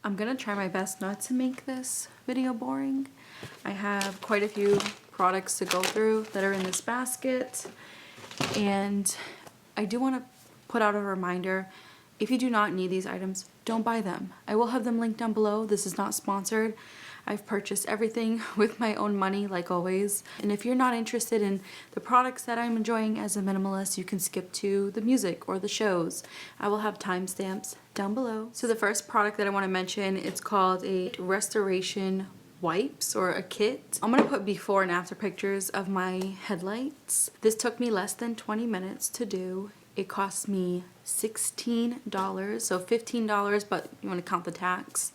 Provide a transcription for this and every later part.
I'm gonna try my best not to make this video boring. I have quite a few products to go through that are in this basket, and I do want to put out a reminder, if you do not need these items, don't buy them. I will have them linked down below. This is not sponsored. I've purchased everything with my own money, like always. And if you're not interested in the products that I'm enjoying as a minimalist, you can skip to the music or the shows. I will have timestamps down below. So the first product that I want to mention, it's called a restoration wipes or a kit. I'm gonna put before and after pictures of my headlights. This took me less than 20 minutes to do. It cost me $16, so $15, but you want to count the tax.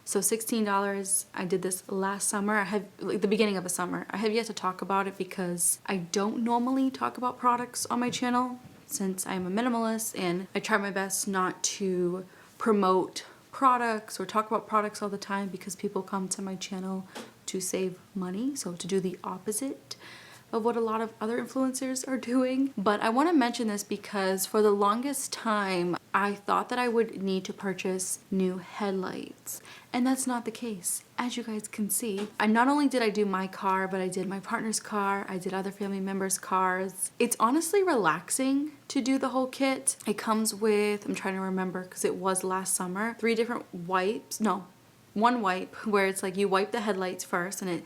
So $16. I did this last summer. I have, like, the beginning of the summer. I have yet to talk about it because I don't normally talk about products on my channel since I'm a minimalist, and I try my best not to promote products or talk about products all the time because people come to my channel to save money, so to do the opposite of what a lot of other influencers are doing. But I want to mention this because for the longest time I thought that I would need to purchase new headlights, and that's not the case. As you guys can see, not only did I do my car, but I did my partner's car, I did other family members' cars. It's honestly relaxing to do the whole kit. It comes with, I'm trying to remember because it was last summer, 3 different wipes. No, one wipe where it's like you wipe the headlights first, and it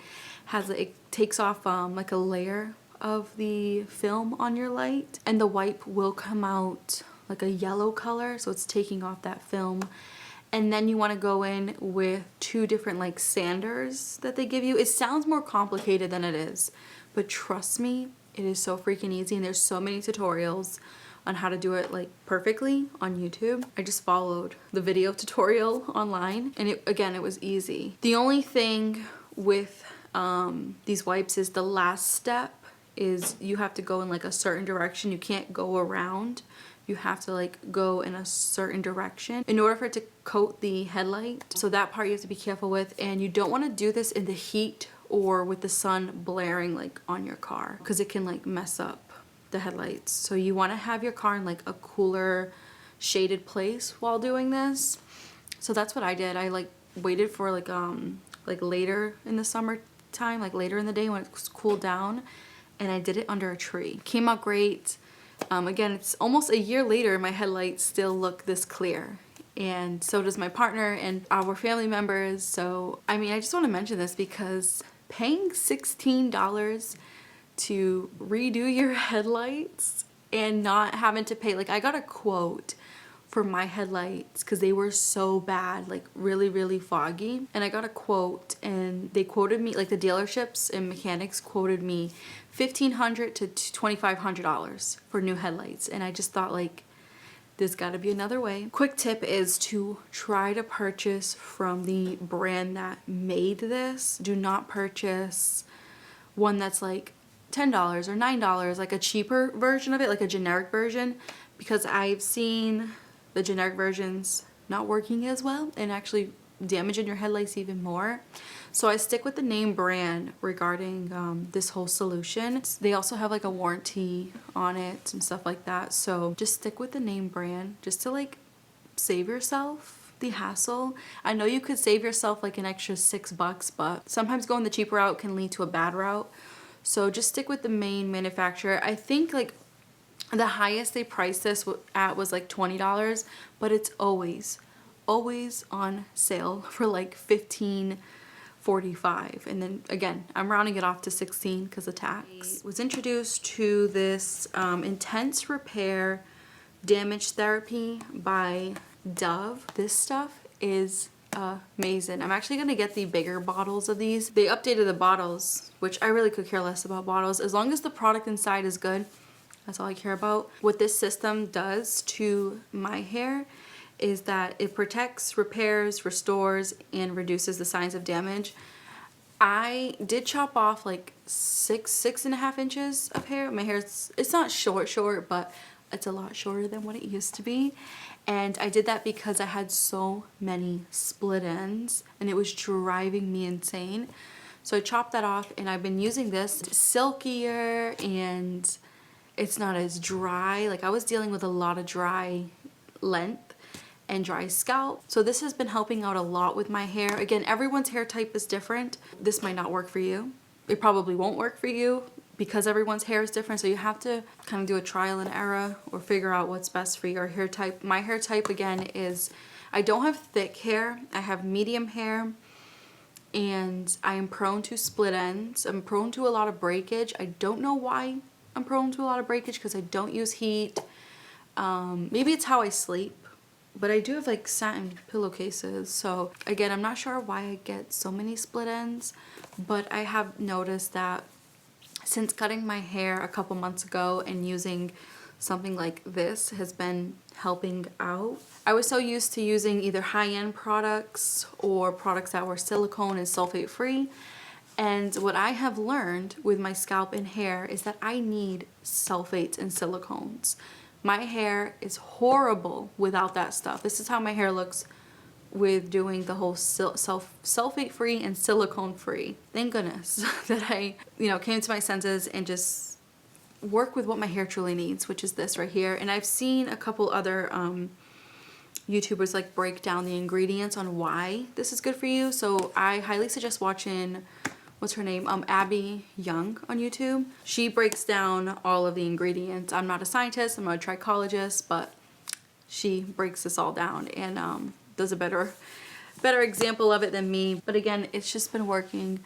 takes off like a layer of the film on your light, and the wipe will come out like a yellow color, so it's taking off that film. And then you want to go in with 2 different like sanders that they give you. It sounds more complicated than it is, but trust me, it is so freaking easy, and there's so many tutorials on how to do it like perfectly on YouTube. I just followed the video tutorial online, and it was easy. The only thing with these wipes is the last step is you have to go in like a certain direction. You can't go around. You have to like go in a certain direction in order for it to coat the headlight. So that part you have to be careful with, and you don't want to do this in the heat or with the sun blaring like on your car because it can like mess up the headlights. So you want to have your car in like a cooler shaded place while doing this. So that's what I did. I like waited for like later in the summertime, like later in the day when it's cooled down, and I did it under a tree. Came out great. Again, it's almost a year later, my headlights still look this clear, and so does my partner and our family members. So I mean, I just want to mention this because paying $16 to redo your headlights and not having to pay, like, I got a quote for my headlights because they were so bad, like really foggy, and I got a quote, and they quoted me, like the dealerships and mechanics quoted me $1,500 to $2,500 for new headlights, and I just thought, like, there's got to be another way. Quick tip is to try to purchase from the brand that made this. Do not purchase one that's like $10 or $9, like a cheaper version of it, like a generic version, because I've seen the generic versions not working as well and actually damaging your headlights even more. So I stick with the name brand regarding this whole solution. They also have like a warranty on it and stuff like that. So just stick with the name brand just to like save yourself the hassle. I know you could save yourself like an extra $6, but sometimes going the cheaper route can lead to a bad route. So just stick with the main manufacturer. I think like the highest they priced this at was like $20, but it's always on sale for like $15.45. And then again, I'm rounding it off to 16 because of tax. I was introduced to this Intense Repair Damage Therapy by Dove. This stuff is amazing. I'm actually gonna get the bigger bottles of these. They updated the bottles, which I really could care less about bottles. As long as the product inside is good, that's all I care about. What this system does to my hair is that it protects, repairs, restores, and reduces the signs of damage. I did chop off like 6.5 inches of hair. My hair, it's not short, but it's a lot shorter than what it used to be. And I did that because I had so many split ends and it was driving me insane. So I chopped that off, and I've been using this. It's silkier and it's not as dry. Like, I was dealing with a lot of dry length, and dry scalp. So this has been helping out a lot with my hair. Again, everyone's hair type is different. This might not work for you. It probably won't work for you because everyone's hair is different. So you have to kind of do a trial and error or figure out what's best for your hair type. My hair type, again, is I don't have thick hair. I have medium hair, and I am prone to split ends. I'm prone to a lot of breakage. I don't know why I'm prone to a lot of breakage, because I don't use heat. Maybe it's how I sleep. But I do have like satin pillowcases, so again, I'm not sure why I get so many split ends, but I have noticed that since cutting my hair a couple months ago and using something like this has been helping out. I was so used to using either high-end products or products that were silicone and sulfate free, and what I have learned with my scalp and hair is that I need sulfates and silicones. My hair is horrible without that stuff. This is how my hair looks with doing the whole sulfate free and silicone free. Thank goodness that I, came to my senses and just work with what my hair truly needs, which is this right here. And I've seen a couple other YouTubers like break down the ingredients on why this is good for you. So I highly suggest watching, what's her name? Abby Young on YouTube. She breaks down all of the ingredients. I'm not a scientist, I'm not a trichologist, but she breaks this all down and does a better example of it than me. But again, it's just been working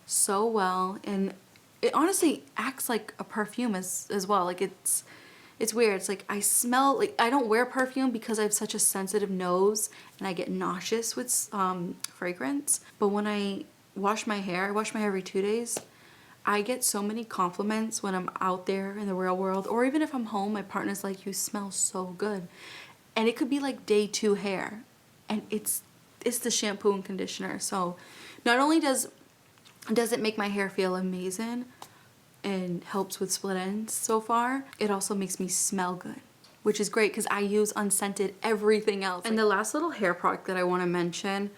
so well, and it honestly acts like a perfume as well. Like it's weird. It's like I smell, like I don't wear perfume because I have such a sensitive nose and I get nauseous with fragrance. But when I wash my hair every 2 days, I get so many compliments when I'm out there in the real world, or even if I'm home, my partner's like, you smell so good. And it could be like day 2 hair, and it's the shampoo and conditioner. So not only does it make my hair feel amazing and helps with split ends so far, it also makes me smell good, which is great because I use unscented everything else. And the last little hair product that I want to mention,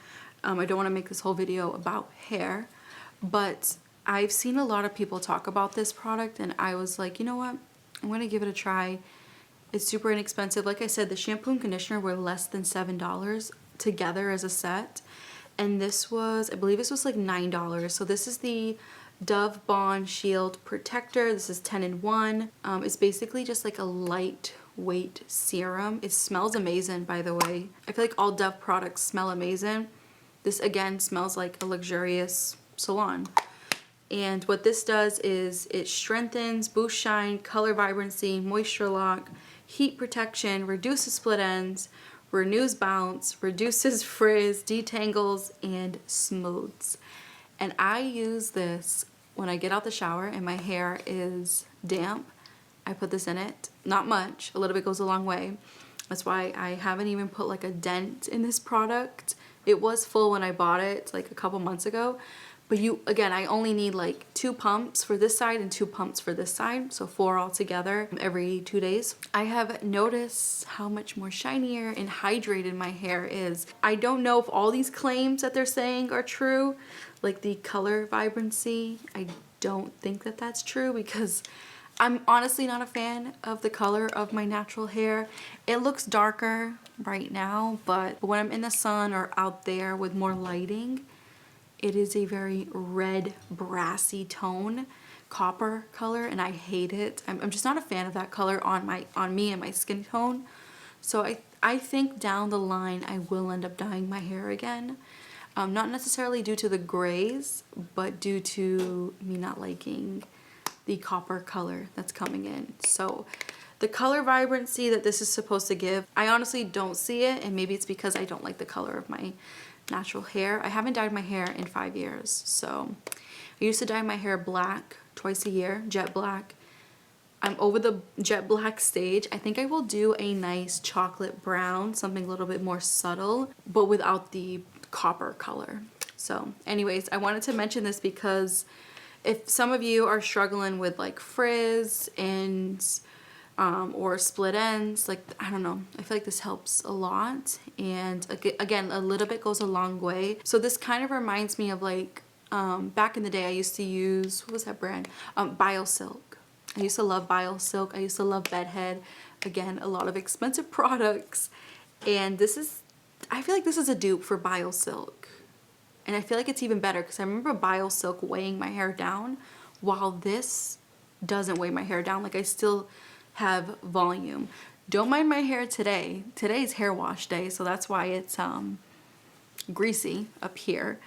I don't want to make this whole video about hair, but I've seen a lot of people talk about this product, and I was like, you know what, I'm going to give it a try. It's super inexpensive. Like I said, the shampoo and conditioner were less than $7 together as a set. And this was, I believe this was like $9. So this is the Dove Bond Shield Protector. This is 10 in 1. It's basically just like a lightweight serum. It smells amazing, by the way. I feel like all Dove products smell amazing. This again smells like a luxurious salon. And what this does is it strengthens, boosts shine, color vibrancy, moisture lock, heat protection, reduces split ends, renews bounce, reduces frizz, detangles, and smooths. And I use this when I get out the shower and my hair is damp. I put this in it. Not much. A little bit goes a long way. That's why I haven't even put like a dent in this product. It was full when I bought it like a couple months ago. But again, I only need like 2 pumps for this side and 2 pumps for this side. So 4 altogether every 2 days. I have noticed how much more shinier and hydrated my hair is. I don't know if all these claims that they're saying are true. Like the color vibrancy, I don't think that that's true because I'm honestly not a fan of the color of my natural hair. It looks darker right now, but when I'm in the sun or out there with more lighting, it is a very red, brassy tone, copper color, and I hate it. I'm just not a fan of that color on me and my skin tone. So I think down the line I will end up dyeing my hair again. Not necessarily due to the grays, but due to me not liking the copper color that's coming in. So the color vibrancy that this is supposed to give, I honestly don't see it, and maybe it's because I don't like the color of my natural hair. I haven't dyed my hair in 5 years. So I used to dye my hair black twice a year, jet black. I'm over the jet black stage. I think I will do a nice chocolate brown, something a little bit more subtle, but without the copper color. So anyways, I wanted to mention this because if some of you are struggling with like frizz and or split ends, like, I don't know, I feel like this helps a lot. And again, a little bit goes a long way. So this kind of reminds me of like, back in the day I used to use, what was that brand? BioSilk. I used to love BioSilk. I used to love Bedhead. Again, a lot of expensive products. And this is, I feel like this is a dupe for BioSilk. And I feel like it's even better because I remember BioSilk weighing my hair down, while this doesn't weigh my hair down. Like, I still have volume. Don't mind my hair today. Today's hair wash day, so that's why it's greasy up here.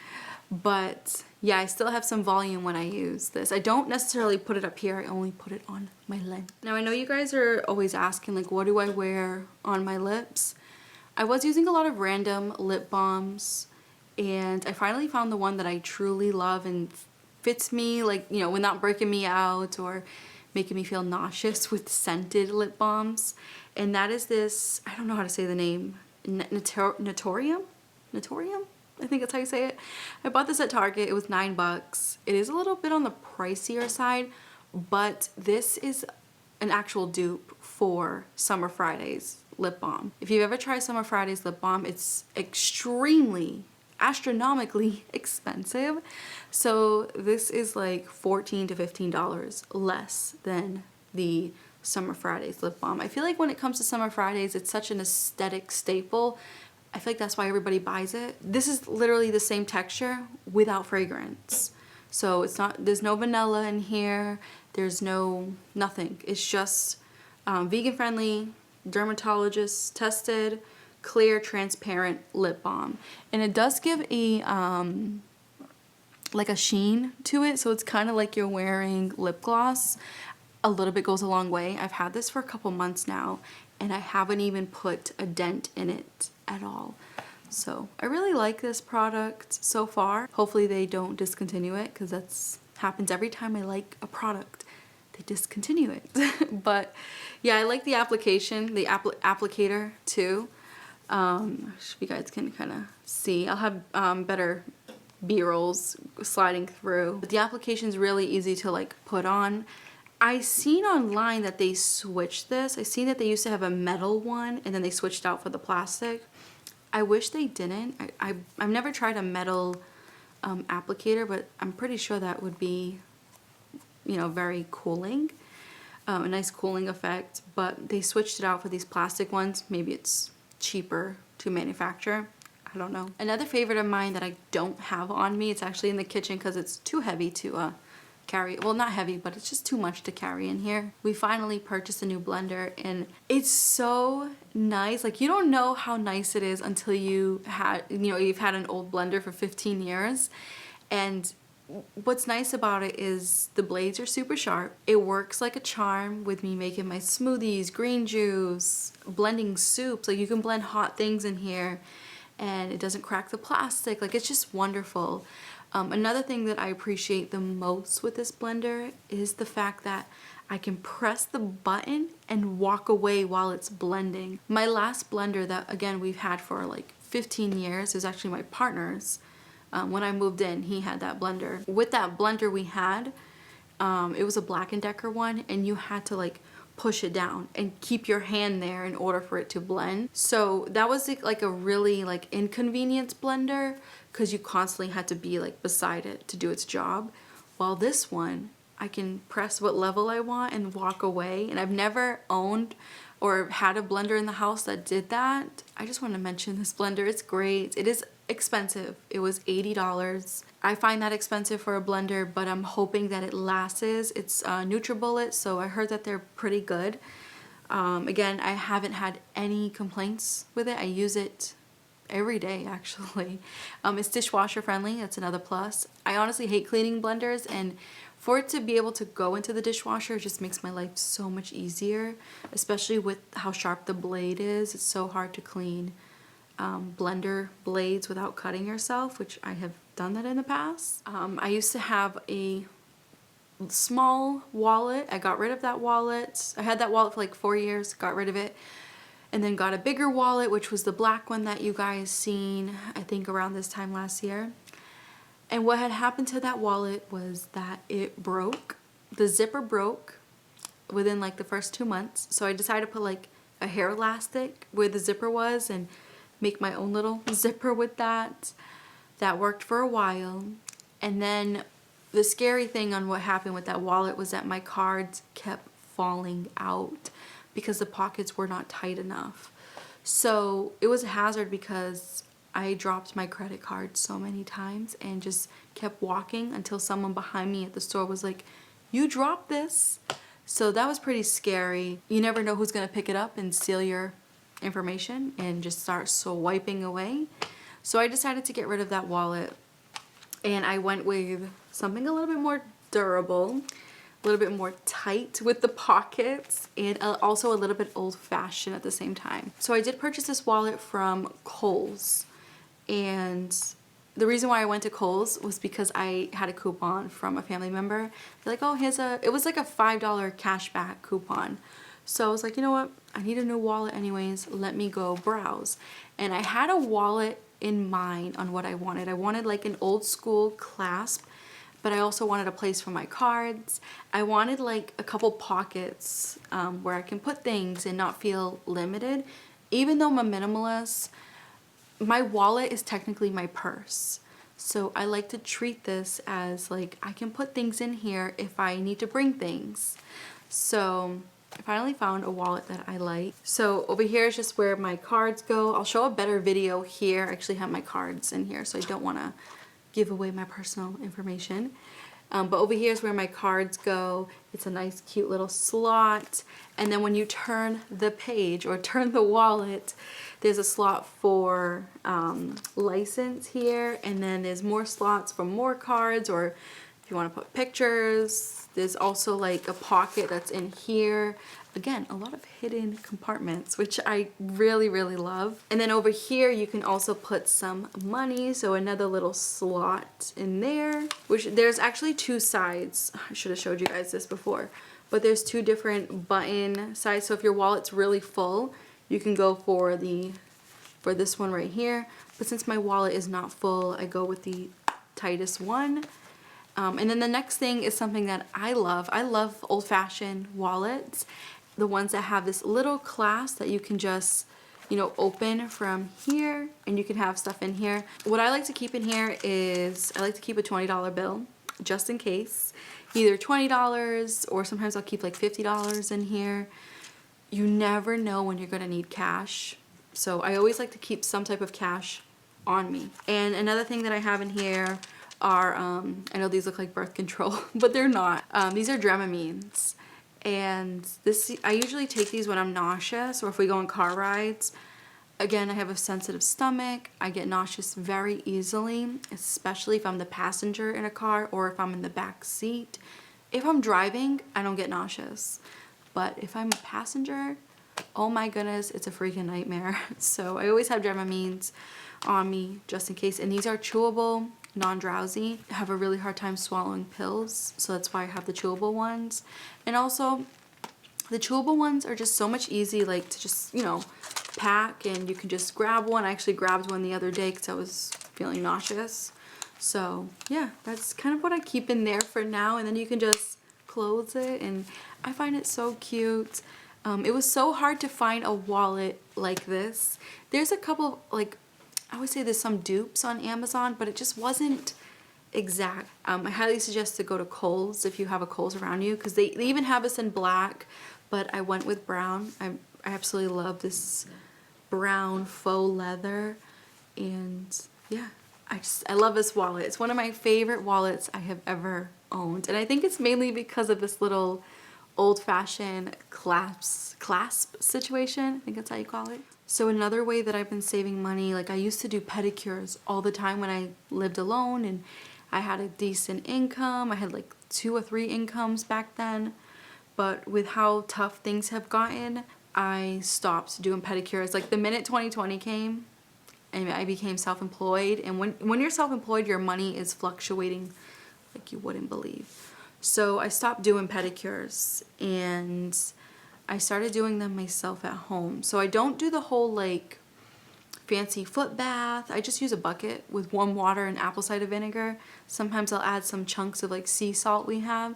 But yeah, I still have some volume when I use this. I don't necessarily put it up here, I only put it on my lip. Now, I know you guys are always asking, like, what do I wear on my lips? I was using a lot of random lip balms, and I finally found the one that I truly love and fits me, like, you know, without breaking me out or making me feel nauseous with scented lip balms. And that is this, I don't know how to say the name, Natorium? Natorium? I think that's how you say it. I bought this at Target. It was $9. It is a little bit on the pricier side, but this is an actual dupe for Summer Fridays lip balm. If you've ever tried Summer Fridays lip balm, it's extremely, astronomically expensive. So this is like $14 to $15 less than the Summer Fridays lip balm. I feel like when it comes to Summer Fridays, it's such an aesthetic staple. I feel like that's why everybody buys it. This is literally the same texture without fragrance. So it's not, there's no vanilla in here. There's no, nothing. It's just vegan friendly, dermatologist tested, clear, transparent lip balm. And it does give a, like a sheen to it. So it's kind of like you're wearing lip gloss. A little bit goes a long way. I've had this for a couple months now, and I haven't even put a dent in it at all. So I really like this product so far. Hopefully they don't discontinue it, because that's happens every time I like a product, they discontinue it. But yeah, I like the application, the applicator too. If you guys can kind of see, I'll have better B-rolls sliding through. But the application's really easy to like put on. I seen online that they switched this. I seen that they used to have a metal one and then they switched out for the plastic. I wish they didn't. I've never tried a metal applicator, but I'm pretty sure that would be, you know, very cooling, a nice cooling effect. But they switched it out for these plastic ones. Maybe it's cheaper to manufacture. I don't know. Another favorite of mine that I don't have on me, it's actually in the kitchen because it's too heavy to carry. Well, not heavy, but it's just too much to carry in here. We finally purchased a new blender, and it's so nice. Like, you don't know how nice it is until you had, you know, you've had an old blender for 15 years. And what's nice about it is the blades are super sharp. It works like a charm with me making my smoothies, green juice, blending soups. Like, you can blend hot things in here and it doesn't crack the plastic. Like, it's just wonderful. Another thing that I appreciate the most with this blender is the fact that I can press the button and walk away while it's blending. My last blender that, again, we've had for like 15 years is actually my partner's. When I moved in, he had that blender. With that blender we had, it was a Black & Decker one, and you had to like push it down and keep your hand there in order for it to blend. So that was like a really like inconvenience blender, because you constantly had to be like beside it to do its job. While this one, I can press what level I want and walk away. And I've never owned or had a blender in the house that did that. I just want to mention this blender. It's great. It is expensive. It was $80. I find that expensive for a blender, but I'm hoping that it lasts. It's NutriBullet, so I heard that they're pretty good. Again, I haven't had any complaints with it. I use it every day, actually. It's dishwasher friendly. That's another plus. I honestly hate cleaning blenders, and for it to be able to go into the dishwasher just makes my life so much easier, especially with how sharp the blade is. It's so hard to clean blender blades without cutting yourself, which I have done that in the past. I used to have a small wallet. I got rid of that wallet. I had that wallet for like 4 years, got rid of it, and then got a bigger wallet, which was the black one that you guys seen, I think, around this time last year. And what had happened to that wallet was that it broke. The zipper broke within like the first 2 months. So I decided to put like a hair elastic where the zipper was and make my own little zipper with that. That worked for a while. And then the scary thing on what happened with that wallet was that my cards kept falling out because the pockets were not tight enough. So it was a hazard because I dropped my credit card so many times and just kept walking until someone behind me at the store was like, "You dropped this." So that was pretty scary. You never know who's gonna pick it up and steal your information and just start swiping away. So I decided to get rid of that wallet, and I went with something a little bit more durable, a little bit more tight with the pockets, and also a little bit old-fashioned at the same time. So I did purchase this wallet from Kohl's, and the reason why I went to Kohl's was because I had a coupon from a family member. They're like, "Oh, it was like a $5 cashback coupon." So I was like, you know what? I need a new wallet anyways. Let me go browse. And I had a wallet in mind on what I wanted. I wanted like an old school clasp, but I also wanted a place for my cards. I wanted like a couple pockets where I can put things and not feel limited. Even though I'm a minimalist, my wallet is technically my purse. So I like to treat this as like I can put things in here if I need to bring things. So I finally found a wallet that I like. So over here is just where my cards go. I'll show a better video here. I actually have my cards in here, so I don't want to give away my personal information. But over here is where my cards go. It's a nice cute little slot. And then when you turn the page or turn the wallet, there's a slot for license here. And then there's more slots for more cards, or if you want to put pictures. There's also like a pocket that's in here. Again, a lot of hidden compartments, which I really, really love. And then over here, you can also put some money. So another little slot in there, which there's actually two sides. I should have showed you guys this before, but there's two different button sides. So if your wallet's really full, you can go for this one right here. But since my wallet is not full, I go with the tightest one. And then the next thing is something that I love. I love old-fashioned wallets. The ones that have this little clasp that you can just, you know, open from here and you can have stuff in here. What I like to keep in here is I like to keep a $20 bill just in case. Either $20 or sometimes I'll keep like $50 in here. You never know when you're gonna need cash. So I always like to keep some type of cash on me. And another thing that I have in here are, I know these look like birth control, but they're not. These are Dramamines. And I usually take these when I'm nauseous or if we go on car rides. Again, I have a sensitive stomach. I get nauseous very easily, especially if I'm the passenger in a car or if I'm in the back seat. If I'm driving, I don't get nauseous. But if I'm a passenger, oh my goodness, it's a freaking nightmare. So I always have Dramamines on me just in case. And these are chewable, non-drowsy. I have a really hard time swallowing pills, so that's why I have the chewable ones. And also the chewable ones are just so much easy, like to just, you know, pack, and you can just grab one. I actually grabbed one the other day because I was feeling nauseous. So yeah, that's kind of what I keep in there for now, and then you can just close it, and I find it so cute. It was so hard to find a wallet like this. There's a couple, like, I would say there's some dupes on Amazon, but it just wasn't exact. I highly suggest to go to Kohl's if you have a Kohl's around you, because they even have this in black, but I went with brown. I absolutely love this brown faux leather, and yeah, I love this wallet. It's one of my favorite wallets I have ever owned, and I think it's mainly because of this little old-fashioned clasp situation. I think that's how you call it. So another way that I've been saving money, like I used to do pedicures all the time when I lived alone and I had a decent income. I had like 2 or 3 incomes back then. But with how tough things have gotten, I stopped doing pedicures. Like the minute 2020 came and I became self-employed, and when you're self-employed, your money is fluctuating like you wouldn't believe. So I stopped doing pedicures and I started doing them myself at home. So I don't do the whole like fancy foot bath. I just use a bucket with warm water and apple cider vinegar. Sometimes I'll add some chunks of like sea salt we have.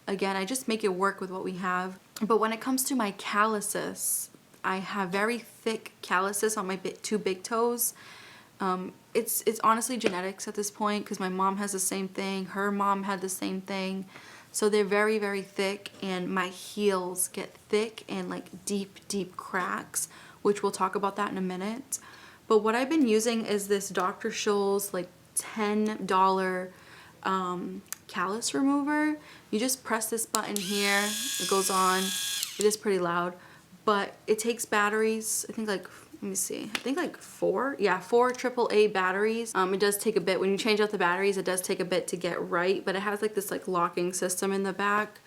Again, I just make it work with what we have. But when it comes to my calluses, I have very thick calluses on my 2 big toes. It's honestly genetics at this point, because my mom has the same thing. Her mom had the same thing. So they're very, very thick, and my heels get thick and like deep, deep cracks which we'll talk about that in a minute. But what I've been using is this Dr. Scholl's like $10 callus remover. You just press this button here, it goes on. It is pretty loud, but it takes batteries, I think like, let me see, I think like four AAA batteries. It does take a bit, when you change out the batteries, it does take a bit to get right, but it has like this like locking system in the back.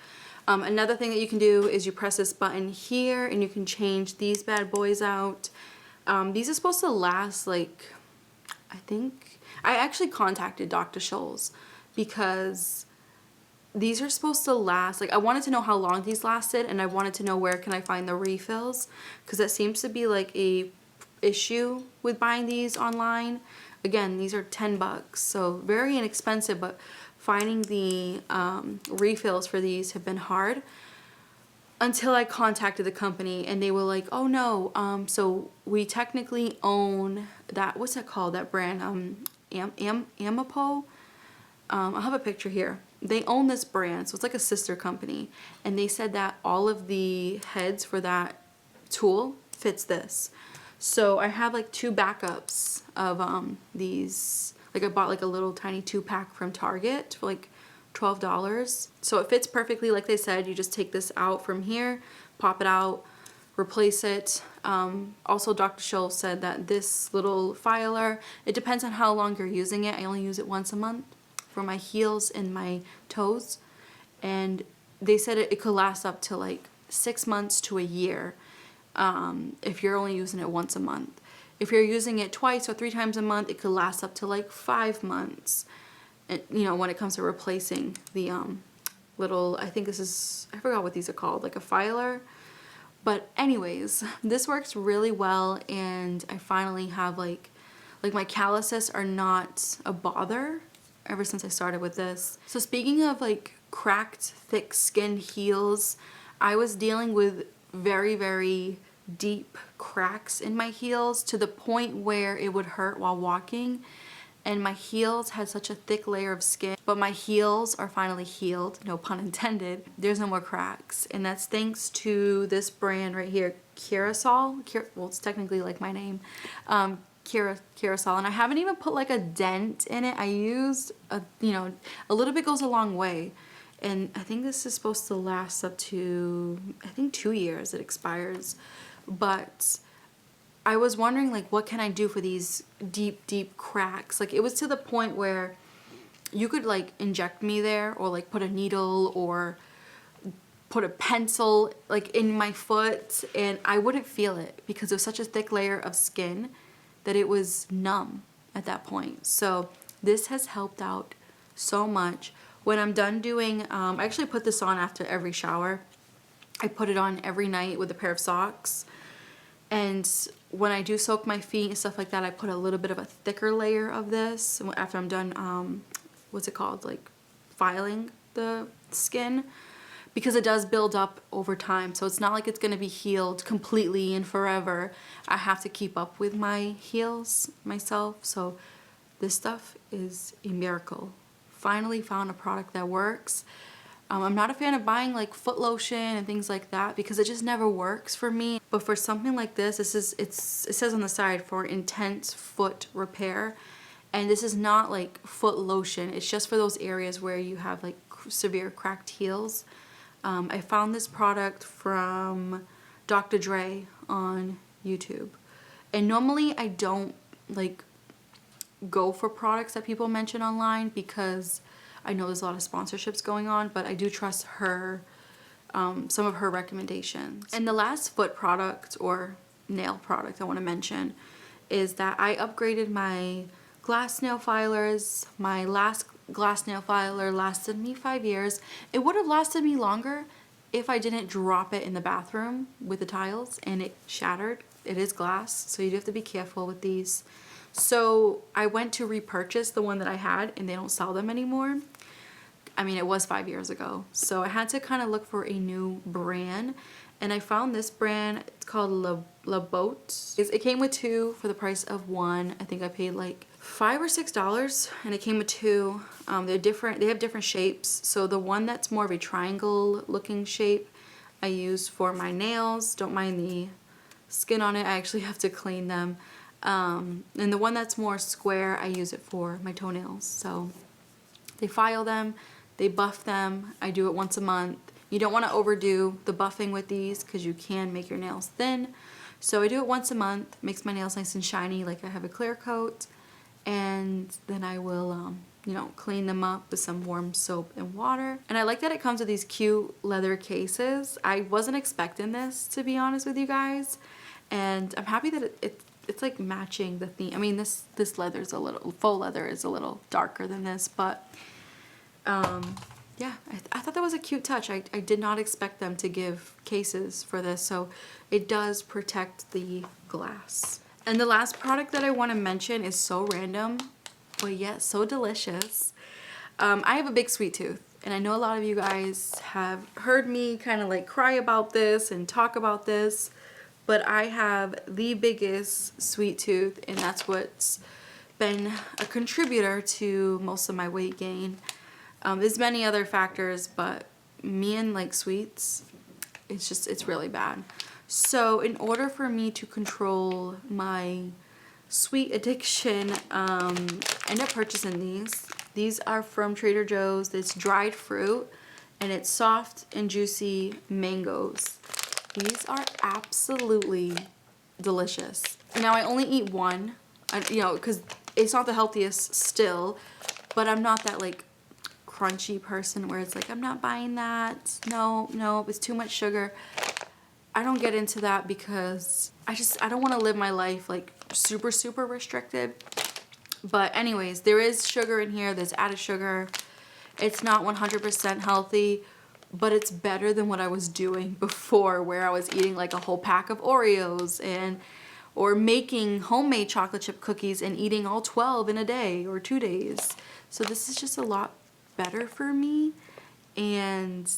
Another thing that you can do is you press this button here and you can change these bad boys out. These are supposed to last like, I actually contacted Dr. Scholl's because these are supposed to last, like I wanted to know how long these lasted, and I wanted to know where can I find the refills, because that seems to be like a issue with buying these online. Again, these are 10 bucks, so very inexpensive, but finding the refills for these have been hard until I contacted the company, and they were like, oh no, so we technically own that, what's that called, that brand, Amapo? I'll have a picture here. They own this brand, so it's like a sister company, and they said that all of the heads for that tool fits this. So I have like 2 backups of these, like I bought like a little tiny 2-pack from Target for like $12. So it fits perfectly, like they said. You just take this out from here, pop it out, replace it. Also, Dr. Scholl said that this little filer, it depends on how long you're using it. I only use it once a month for my heels and my toes, and they said it could last up to like 6 months to a year if you're only using it once a month. If you're using it twice or 3 times a month, it could last up to like 5 months. And, you know, when it comes to replacing the little, I think this is, I forgot what these are called, like a filer. But anyways, this works really well, and I finally have like my calluses are not a bother ever since I started with this. So speaking of like cracked, thick skin heels, I was dealing with very, very deep cracks in my heels to the point where it would hurt while walking, and my heels had such a thick layer of skin, but my heels are finally healed, no pun intended. There's no more cracks, and that's thanks to this brand right here, Kerrasal. Well, it's technically like my name, Kerrasal, and I haven't even put like a dent in it. I used a little bit goes a long way, and I think this is supposed to last up to, I think, 2 years. It expires, but I was wondering like what can I do for these deep cracks. Like it was to the point where you could like inject me there, or like put a needle or put a pencil like in my foot, and I wouldn't feel it because it was such a thick layer of skin that it was numb at that point. So this has helped out so much. When I'm done doing, I actually put this on after every shower. I put it on every night with a pair of socks. And when I do soak my feet and stuff like that, I put a little bit of a thicker layer of this after I'm done, what's it called, like filing the skin, because it does build up over time. So it's not like it's going to be healed completely and forever. I have to keep up with my heels myself. So this stuff is a miracle. Finally found a product that works. I'm not a fan of buying like foot lotion and things like that because it just never works for me. But for something like this, it says on the side for intense foot repair. And this is not like foot lotion. It's just for those areas where you have like severe cracked heels. I found this product from Dr. Dre on YouTube. And normally I don't like go for products that people mention online because I know there's a lot of sponsorships going on, but I do trust her, some of her recommendations. And the last foot product or nail product I want to mention is that I upgraded my glass nail filers. My last glass nail filer lasted me 5 years. It would have lasted me longer if I didn't drop it in the bathroom with the tiles and it shattered. It is glass, so you do have to be careful with these. So I went to repurchase the one that I had, and they don't sell them anymore. I mean, it was 5 years ago. So I had to kind of look for a new brand, and I found this brand. It's called La Botte. It came with 2 for the price of 1. I think I paid like $5 or $6, and it came with 2. They're different. They have different shapes. So the one that's more of a triangle looking shape I use for my nails. Don't mind skin on it. I actually have to clean them. And the one that's more square, I use it for my toenails. So they file them, they buff them. I do it once a month. You don't want to overdo the buffing with these because you can make your nails thin. So I do it once a month, makes my nails nice and shiny like I have a clear coat. And then I will, you know, clean them up with some warm soap and water. And I like that it comes with these cute leather cases. I wasn't expecting this, to be honest with you guys. And I'm happy that it's like matching the theme. I mean, this leather is a little, faux leather is a little darker than this, but yeah, I thought that was a cute touch. I did not expect them to give cases for this, so it does protect the glass. And the last product that I want to mention is so random, but yet so delicious. I have a big sweet tooth, and I know a lot of you guys have heard me kind of like cry about this and talk about this, but I have the biggest sweet tooth, and that's what's been a contributor to most of my weight gain. There's many other factors, but me and like sweets, it's really bad. So in order for me to control my sweet addiction, I ended up purchasing these. These are from Trader Joe's. It's dried fruit, and it's soft and juicy mangoes. These are absolutely delicious. Now I only eat one, you know, because it's not the healthiest still, but I'm not that like crunchy person where it's like, I'm not buying that. No, it's too much sugar. I don't get into that because I don't want to live my life like super restricted. But anyways, there is sugar in here. There's added sugar. It's not 100% healthy, but it's better than what I was doing before, where I was eating like a whole pack of Oreos or making homemade chocolate chip cookies and eating all 12 in a day or 2 days. So this is just a lot better for me, and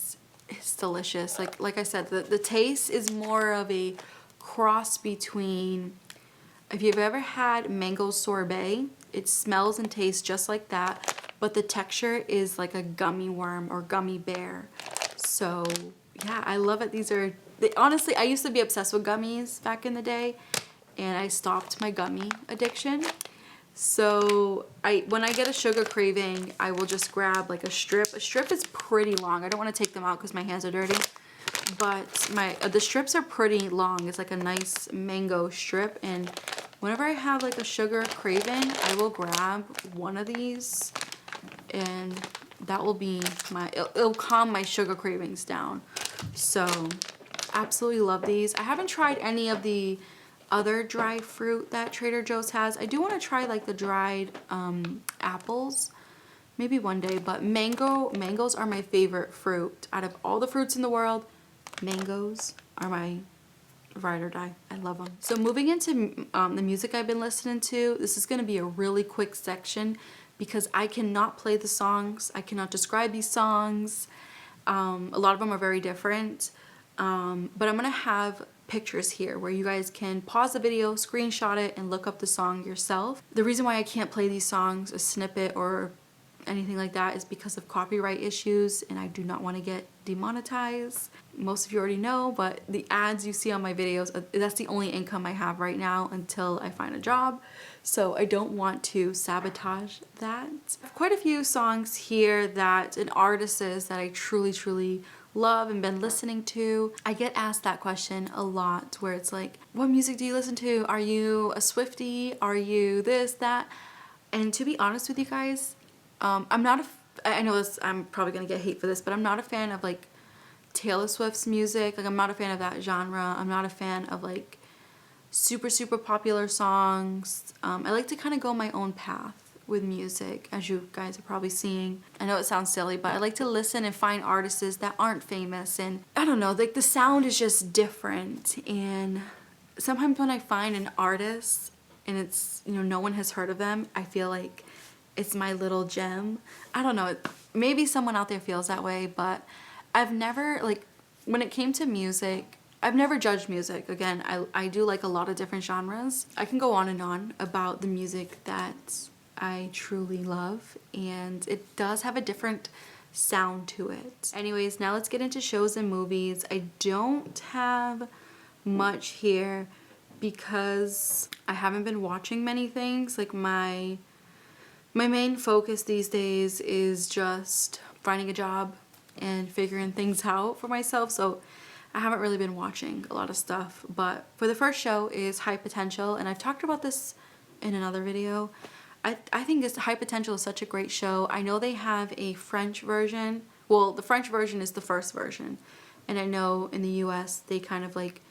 it's delicious. Like I said, the taste is more of a cross between, if you've ever had mango sorbet, it smells and tastes just like that, but the texture is like a gummy worm or gummy bear. So yeah, I love it. Honestly, I used to be obsessed with gummies back in the day, and I stopped my gummy addiction. So when I get a sugar craving, I will just grab like a strip. A strip is pretty long. I don't want to take them out because my hands are dirty. But the strips are pretty long. It's like a nice mango strip. And whenever I have like a sugar craving, I will grab one of these. And that will be it'll calm my sugar cravings down. So absolutely love these. I haven't tried any of the other dried fruit that Trader Joe's has. I do want to try like the dried apples maybe one day, but mangoes are my favorite fruit. Out of all the fruits in the world, mangoes are my ride or die. I love them. So moving into the music I've been listening to, this is going to be a really quick section because I cannot play the songs. I cannot describe these songs. A lot of them are very different, but I'm going to have pictures here where you guys can pause the video, screenshot it, and look up the song yourself. The reason why I can't play these songs, a snippet or anything like that, is because of copyright issues, and I do not want to get demonetized. Most of you already know, but the ads you see on my videos, that's the only income I have right now until I find a job. So I don't want to sabotage that. I have quite a few songs here and artists that I truly love and been listening to. I get asked that question a lot where it's like, what music do you listen to? Are you a Swiftie? Are you this, that? And to be honest with you guys, I'm probably gonna get hate for this, but I'm not a fan of like Taylor Swift's music. Like, I'm not a fan of that genre. I'm not a fan of like super popular songs. I like to kind of go my own path with music, as you guys are probably seeing. I know it sounds silly, but I like to listen and find artists that aren't famous, and I don't know, like the sound is just different. And sometimes when I find an artist and it's, you know, no one has heard of them, I feel like it's my little gem. I don't know, maybe someone out there feels that way, but I've never, like, when it came to music, I've never judged music. Again, I do like a lot of different genres. I can go on and on about the music that I truly love, and it does have a different sound to it. Anyways, now let's get into shows and movies. I don't have much here because I haven't been watching many things. Like my main focus these days is just finding a job and figuring things out for myself. So I haven't really been watching a lot of stuff. But for the first show is High Potential, and I've talked about this in another video. I think this High Potential is such a great show. I know they have a French version. Well, the French version is the first version. And I know in the US they kind of like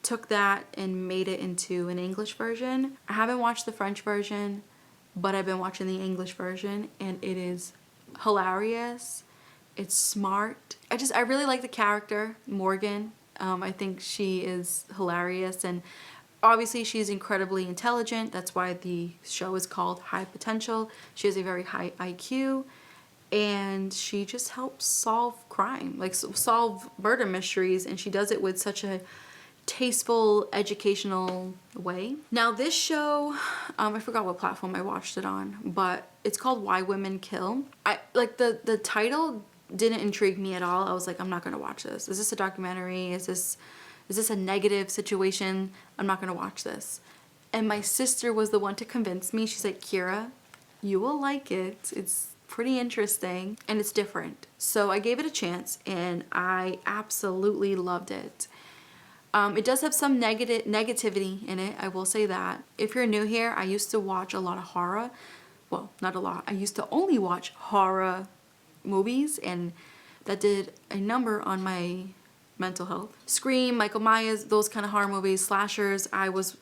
took that and made it into an English version. I haven't watched the French version, but I've been watching the English version, and it is hilarious. It's smart. I really like the character, Morgan. I think she is hilarious, and obviously she's incredibly intelligent. That's why the show is called High Potential. She has a very high IQ, and she just helps solve crime, like solve murder mysteries, and she does it with such a tasteful, educational way. Now this show, I forgot what platform I watched it on, but it's called Why Women Kill. I like the title didn't intrigue me at all. I was like, I'm not gonna watch this. Is this a documentary? Is this a negative situation? I'm not gonna watch this. And my sister was the one to convince me. She's like, Kira, you will like it. It's pretty interesting and it's different. So I gave it a chance and I absolutely loved it. It does have some negativity in it, I will say that. If you're new here, I used to watch a lot of horror. Well, not a lot. I used to only watch horror movies, and that did a number on my mental health. Scream, Michael Myers, those kind of horror movies, slashers,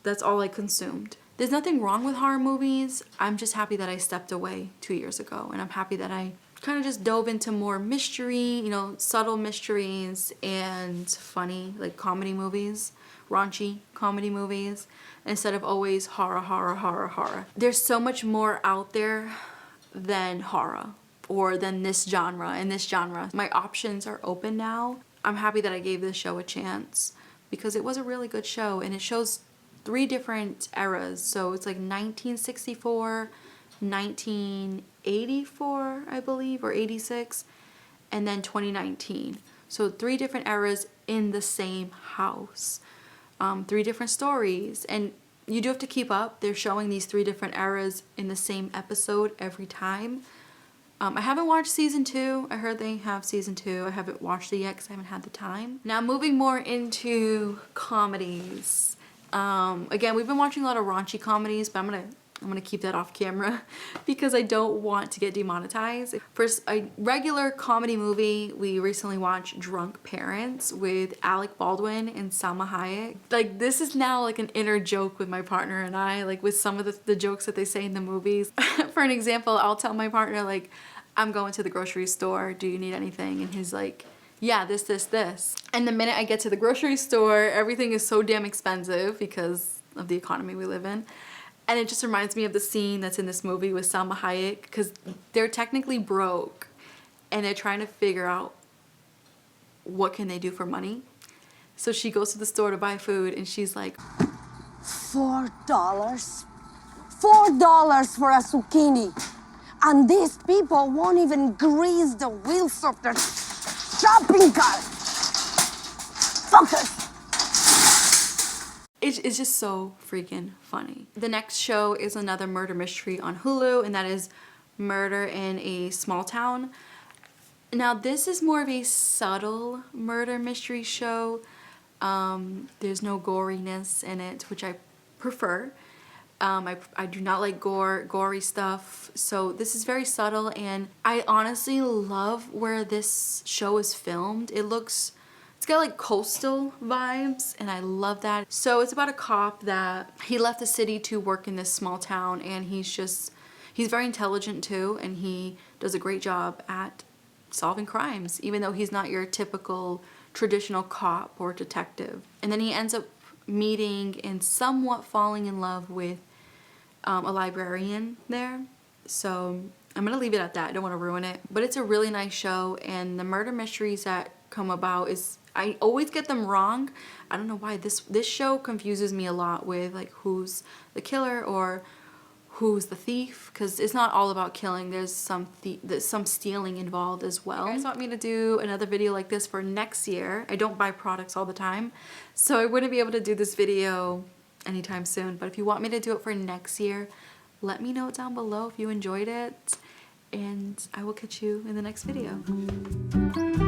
that's all I consumed. There's nothing wrong with horror movies. I'm just happy that I stepped away 2 years ago, and I'm happy that I kind of just dove into more mystery, you know, subtle mysteries and funny, like comedy movies, raunchy comedy movies, instead of always horror, horror, horror, horror. There's so much more out there than horror or than this genre. In this genre, my options are open now. I'm happy that I gave this show a chance because it was a really good show, and it shows 3 different eras. So it's like 1964, 1984, I believe, or 86, and then 2019. So 3 different eras in the same house. 3 different stories, and you do have to keep up. They're showing these 3 different eras in the same episode every time. I haven't watched season 2. I heard they have season 2. I haven't watched it yet because I haven't had the time. Now moving more into comedies. Again, we've been watching a lot of raunchy comedies, but I'm gonna keep that off camera because I don't want to get demonetized. First, a regular comedy movie, we recently watched Drunk Parents with Alec Baldwin and Salma Hayek. Like, this is now like an inner joke with my partner and I, like with some of the jokes that they say in the movies. For an example, I'll tell my partner, like, I'm going to the grocery store, do you need anything? And he's like, yeah, this. And the minute I get to the grocery store, everything is so damn expensive because of the economy we live in. And it just reminds me of the scene that's in this movie with Salma Hayek, because they're technically broke and they're trying to figure out what can they do for money. So she goes to the store to buy food and she's like, $4? $4 for a zucchini. And these people won't even grease the wheels of their shopping cart. Fuckers. It's just so freaking funny. The next show is another murder mystery on Hulu, and that is Murder in a Small Town. Now this is more of a subtle murder mystery show. There's no goriness in it, which I prefer. I do not like gory stuff, so this is very subtle, and I honestly love where this show is filmed. It's got like coastal vibes, and I love that. So it's about a cop that he left the city to work in this small town, and he's very intelligent too, and he does a great job at solving crimes, even though he's not your typical traditional cop or detective. And then he ends up meeting and somewhat falling in love with a librarian there. So I'm gonna leave it at that. I don't want to ruin it, but it's a really nice show, and the murder mysteries that come about I always get them wrong. I don't know why. This show confuses me a lot with like who's the killer or who's the thief, because it's not all about killing. There's some stealing involved as well. If you guys want me to do another video like this for next year, I don't buy products all the time, so I wouldn't be able to do this video anytime soon. But if you want me to do it for next year, let me know down below if you enjoyed it, and I will catch you in the next video.